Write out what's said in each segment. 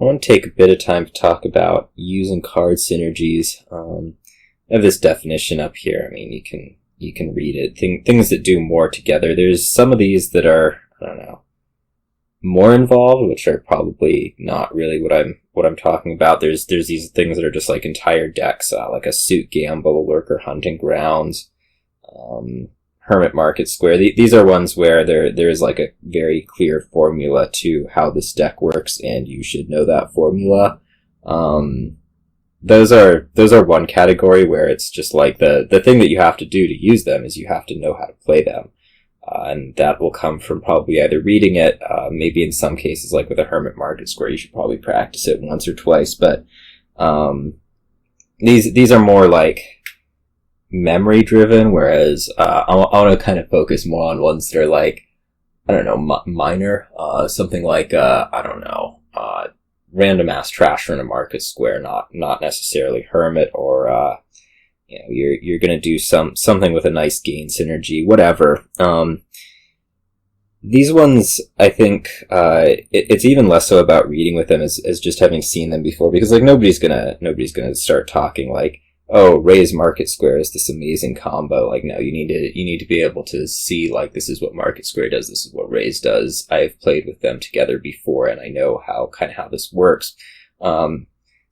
I want to take a bit of time to talk about using card synergies. I have this definition up here. I mean, you can read it. Things that do more together. There's some of these that are, I don't know, more involved, which are probably not really what I'm talking about. There's these things that are just like entire decks, like a Suit Gamble, a Lurker Hunting Grounds, Hermit Market Square. These are ones where there is like a very clear formula to how this deck works, and you should know that formula. Those are one category where it's just like the thing that you have to do to use them is you have to know how to play them. And that will come from probably either reading it, maybe in some cases, like with a Hermit Market Square, you should probably practice it once or twice, but these are more like memory driven, whereas I want to kind of focus more on ones that are like, I don't know, minor, something like, I don't know, random ass Trasher in a Market Square, not necessarily Hermit, or you're gonna do something with a nice gain synergy, whatever. These ones, I think, it's even less so about reading with them as just having seen them before, because like nobody's gonna start talking like, oh, Ray's Market Square is this amazing combo. Like, no, you need to be able to see, like, this is what Market Square does, this is what Ray's does. I've played with them together before, and I know how this works.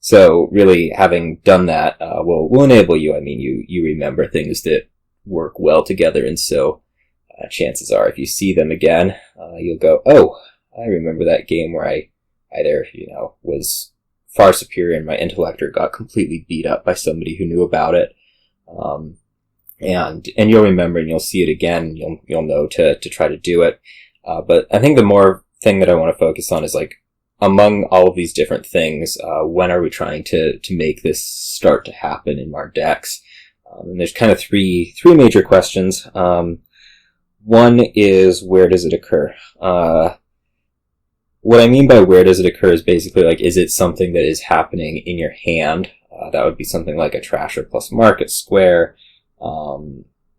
So really, having done that, will enable you. I mean, you remember things that work well together, and so chances are, if you see them again, you'll go, oh, I remember that game where I either, was far superior and my intellect, or got completely beat up by somebody who knew about it. And you'll remember, and you'll see it again, you'll know to try to do it. But I think the more thing that I want to focus on is like, among all of these different things, when are we trying to make this start to happen in our decks? And there's kind of three major questions. One is, where does it occur? What I mean by where does it occur is basically like, is it something that is happening in your hand? That would be something like a Trasher plus Market Square.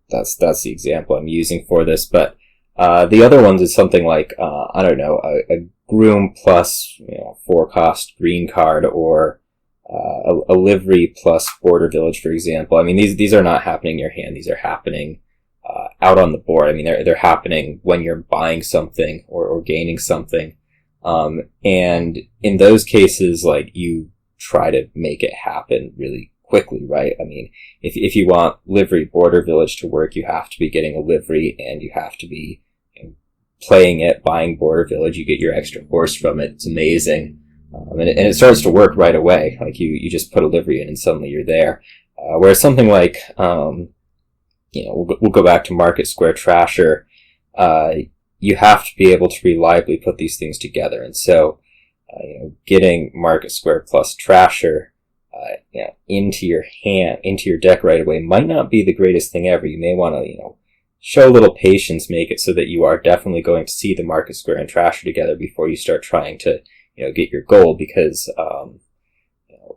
That's the example I'm using for this. But the other ones is something like, I don't know, a Groom plus 4-cost green card, or a Livery plus Border Village, for example. I mean, these are not happening in your hand. These are happening out on the board. I mean, they're happening when you're buying something or gaining something. And in those cases, like, you try to make it happen really quickly, right? I mean, if you want Livery Border Village to work, you have to be getting a Livery, and you have to be playing it, buying Border Village. You get your extra horse from it. It's amazing. And it starts to work right away. Like, you just put a Livery in and suddenly you're there. Whereas something like, we'll go back to Market Square Trasher. You have to be able to reliably put these things together. And so, getting Market Square plus Trasher, into your hand, into your deck right away might not be the greatest thing ever. You may want to, show a little patience, make it so that you are definitely going to see the Market Square and Trasher together before you start trying to, get your gold, because,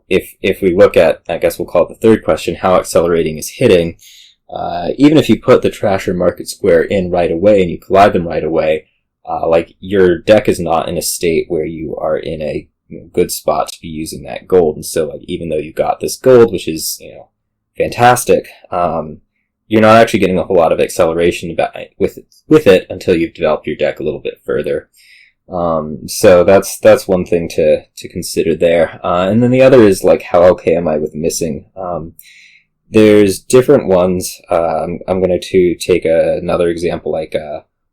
if we look at, I guess we'll call it the third question, how accelerating is hitting, even if you put the Trasher Market Square in right away and you collide them right away, like, your deck is not in a state where you are in a good spot to be using that gold. And so, like, even though you got this gold, which is, fantastic, you're not actually getting a whole lot of acceleration with it until you've developed your deck a little bit further. So that's one thing to consider there. And then the other is, like, how okay am I with missing? There's different ones. I'm going to take another example, like,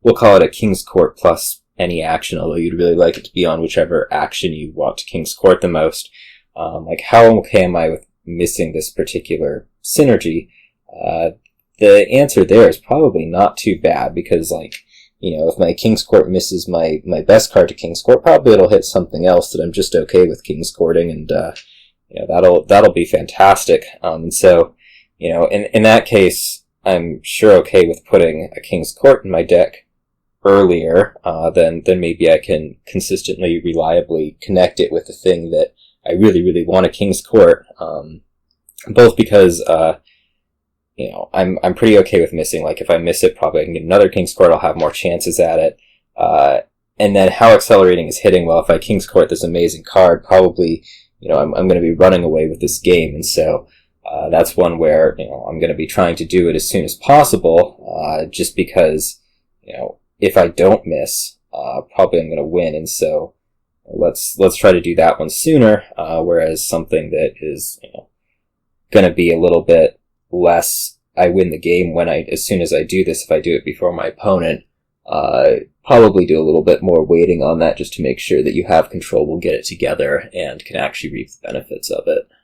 we'll call it a King's Court plus any action, although you'd really like it to be on whichever action you want to King's Court the most. Like, how okay am I with missing this particular synergy? The answer there is probably not too bad, because, like, if my King's Court misses my best card to King's Court, probably it'll hit something else that I'm just okay with King's Courting, and, that'll be fantastic. And so, in that case, I'm sure okay with putting a King's Court in my deck earlier, then maybe I can consistently, reliably connect it with the thing that I really, really want a King's Court. Both because, I'm pretty okay with missing. Like, if I miss it, probably I can get another King's Court, I'll have more chances at it. And then how accelerating is hitting? Well, if I King's Court this amazing card, probably, I'm going to be running away with this game. And so that's one where, I'm going to be trying to do it as soon as possible, just because, if I don't miss, probably I'm going to win. And so let's try to do that one sooner, whereas something that is, going to be a little bit less, I win the game as soon as I do this, if I do it before my opponent, probably do a little bit more waiting on that just to make sure that you have control, will get it together, and can actually reap the benefits of it.